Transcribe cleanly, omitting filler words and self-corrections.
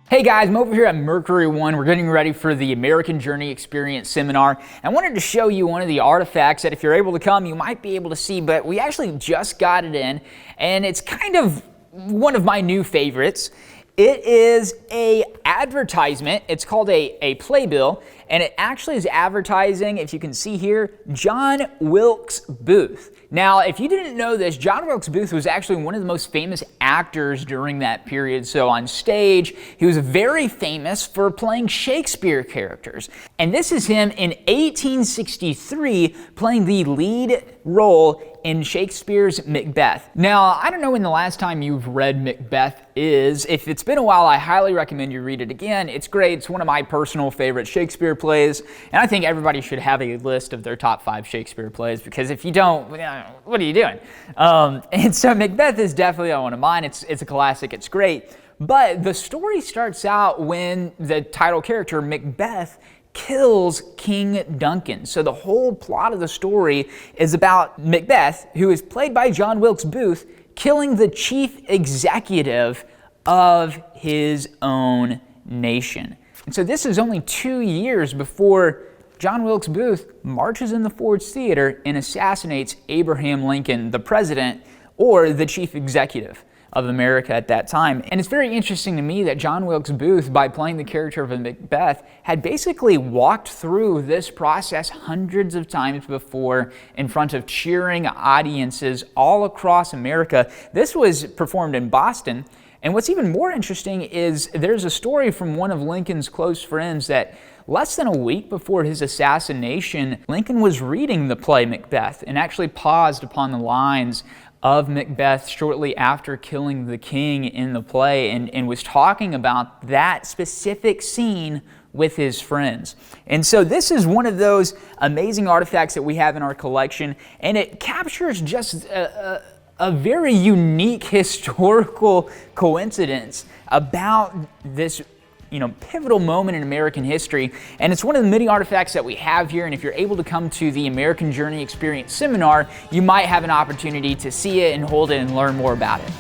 Hey guys, I'm over here at Mercury One. We're getting ready for the American Journey Experience Seminar. I wanted to show you one of the artifacts that if you're able to come, you might be able to see, but we actually just got it in, and it's kind of one of my new favorites. It is a advertisement. It's called a playbill, and it actually is advertising, if you can see here, John Wilkes Booth. Now, if you didn't know this, John Wilkes Booth was actually one of the most famous actors during that period. So on stage, he was very famous for playing Shakespeare characters. And this is him in 1863 playing the lead role in Shakespeare's Macbeth. Now, I don't know when the last time you've read Macbeth is. If it's been a while, I highly recommend you read it again. It's great. It's one of my personal favorite Shakespeare plays, and I think everybody should have a list of their top 5 Shakespeare plays, because if you don't, what are you doing? And so Macbeth is definitely one of mine. It's a classic. It's great. But the story starts out when the title character, Macbeth, kills King Duncan. So the whole plot of the story is about Macbeth, who is played by John Wilkes Booth, killing the chief executive of his own nation. And so this is only 2 years before John Wilkes Booth marches in the Ford's Theater and assassinates Abraham Lincoln, the president, or the chief executive of America at that time. And it's very interesting to me that John Wilkes Booth, by playing the character of Macbeth, had basically walked through this process hundreds of times before in front of cheering audiences all across America. This was performed in Boston. And what's even more interesting is there's a story from one of Lincoln's close friends that less than a week before his assassination, Lincoln was reading the play Macbeth and actually paused upon the lines of Macbeth shortly after killing the king in the play and was talking about that specific scene with his friends. And so this is one of those amazing artifacts that we have in our collection, and it captures just a very unique historical coincidence about this pivotal moment in American history. And it's one of the many artifacts that we have here, and if you're able to come to the American Journey Experience Seminar, you might have an opportunity to see it and hold it and learn more about it.